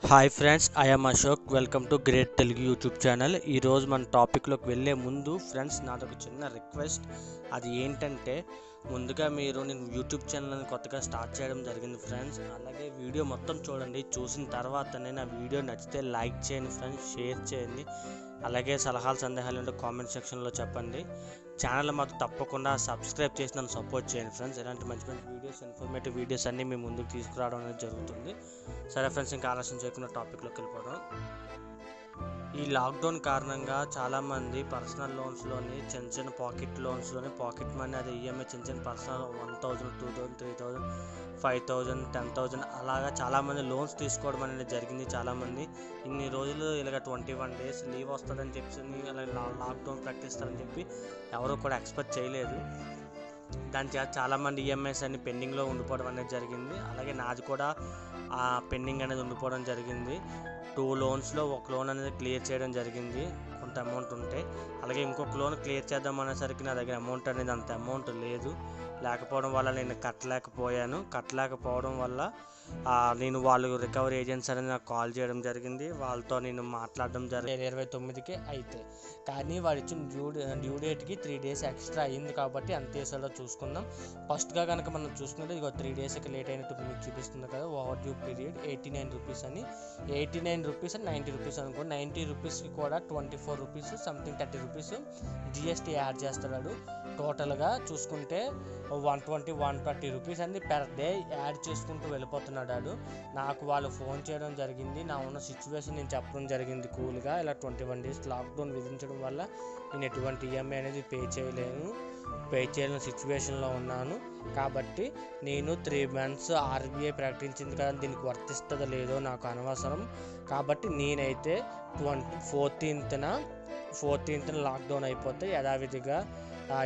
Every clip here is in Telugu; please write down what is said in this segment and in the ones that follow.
Hi friends, I'm Ashok. Welcome to great Telugu YouTube channel. ఈరోజు మన టాపిక్లోకి వెళ్ళే ముందు ఫ్రెండ్స్, నాదొక చిన్న రిక్వెస్ట్. అది ఏంటంటే, ముందుగా నేను యూట్యూబ్ ఛానల్ని కొత్తగా స్టార్ట్ చేయడం జరిగింది ఫ్రెండ్స్. అలాగే వీడియో మొత్తం చూడండి. చూసిన తర్వాతనే నా వీడియో నచ్చితే లైక్ చేయండి ఫ్రెండ్స్, షేర్ చేయండి. అలాగే సలహాలు సందేహాలు ఉంటే కామెంట్ సెక్షన్లో చెప్పండి. ఛానల్ మాకు తప్పకుండా సబ్స్క్రైబ్ చేసి నన్ను సపోర్ట్ చేయండి ఫ్రెండ్స్. ఇలాంటి మంచి మంచి వీడియోస్, ఇన్ఫర్మేటివ్ వీడియోస్ అన్నీ మీ ముందుకు తీసుకురావడం అనేది జరుగుతుంది. సరే ఫ్రెండ్స్, ఇంకా ఆలస్యం చేయకుండా టాపిక్లోకి వెళ్ళిపోవడం. ఈ లాక్డౌన్ కారణంగా చాలామంది పర్సనల్ లోన్స్లోని చిన్న పాకెట్ లోన్స్లోని పాకెట్ మనీ, అది ఈఎంఐ చిన్న పర్సనల్ 1000, 2000, 3000, 5000, 10,000 అలాగా చాలామంది లోన్స్ తీసుకోవడం అనేది జరిగింది. చాలామంది ఇన్ని రోజులు ఇలాగ 21 days లీవ్ వస్తుందని చెప్పి అలాగే లాక్డౌన్ ప్రకటిస్తారని చెప్పి ఎవరు కూడా ఎక్స్పెక్ట్ చేయలేదు. దాని చేత చాలామంది ఈఎంఐస్ అన్ని పెండింగ్లో ఉండిపోవడం అనేది జరిగింది. అలాగే నాది కూడా ఆ పెండింగ్ అనేది ఉండిపోవడం జరిగింది. 2 లోన్స్లో ఒక లోన్ అనేది క్లియర్ చేయడం జరిగింది, కొంత అమౌంట్ ఉంటే. అలాగే ఇంకొక లోన్ క్లియర్ చేద్దాం అనేసరికి నా దగ్గర అమౌంట్ అనేది అంత అమౌంట్ లేకపోవడం వల్ల నేను కట్టలేకపోవడం వల్ల వాళ్ళు రికవరీ ఏజెన్సీ అనేది నాకు కాల్ చేయడం జరిగింది. వాళ్ళతో నేను మాట్లాడడం జరిగింది 29కి అయితే. కానీ వాడు ఇచ్చిన డ్యూ డేట్కి 3 days ఎక్స్ట్రా అయ్యింది. కాబట్టి అంత చేసేలా చూసుకుందాం. ఫస్ట్గా కనుక మనం చూసుకుంటే ఇక 3 daysకి లేట్ అయినట్టు మీకు చూపిస్తుంది కదా, ఓవర్ డ్యూ పీరియడ్ 89 రూపీస్ అని. 89 రూపీస్ అని 90 రూపీస్ అనుకో. 90 రూపీస్కి కూడా 24 rupees something 30 rupees GST add చేస్తాడు. టోటల్గా చూసుకుంటే 120, 130 రూపీస్ అని పెర్ డే యాడ్ చేసుకుంటూ వెళ్ళిపోతున్నాడు. నాకు వాళ్ళు ఫోన్ చేయడం జరిగింది, నా ఉన్న సిచ్యువేషన్ నేను చెప్పడం జరిగింది కూల్గా. ఇలా 21 days లాక్డౌన్ విధించడం వల్ల నేను ఎటువంటి ఈఎంఐ అనేది పే చేయలేని సిచ్యువేషన్లో ఉన్నాను. కాబట్టి నేను 3 months ఆర్బీఐ ప్రకటించింది కదా, దీనికి వర్తిస్తుందో లేదో నాకు అనవసరం. కాబట్టి నేనైతే 14th లాక్డౌన్ అయిపోతే యథావిధిగా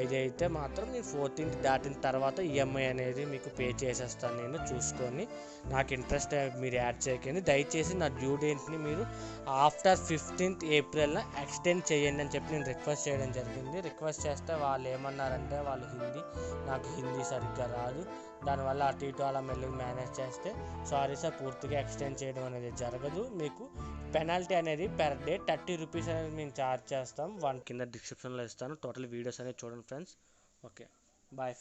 ఇదైతే మాత్రం నేను 14th దాటిన తర్వాత ఈఎంఐ అనేది మీకు పే చేసేస్తాను. నేను చూసుకొని నాకు ఇంట్రెస్ట్ మీరు యాడ్ చేయకండి. దయచేసి నా డ్యూ డేట్ని మీరు ఆఫ్టర్ 15th April ఎక్స్టెండ్ చేయండి అని చెప్పి నేను రిక్వెస్ట్ చేయడం జరిగింది. రిక్వెస్ట్ చేస్తే వాళ్ళు ఏమన్నారంటే, నాకు హిందీ సరిగ్గా రాదు, దానివల్ల అటు ఇటు అలా మెల్లిగా మేనేజ్ చేస్తే, సారీ సార్, పూర్తిగా ఎక్స్టెండ్ చేయడం అనేది జరగదు. మీకు పెనాల్టీ అనేది పెర్ డే 30 రూపీస్ అనేది మేము ఛార్జ్ చేస్తాం. కింద డిస్క్రిప్షన్లో ఇస్తాను. టోటల్ వీడియోస్ అనేది చూడండి ఫ్రెండ్స్. Okay, bye.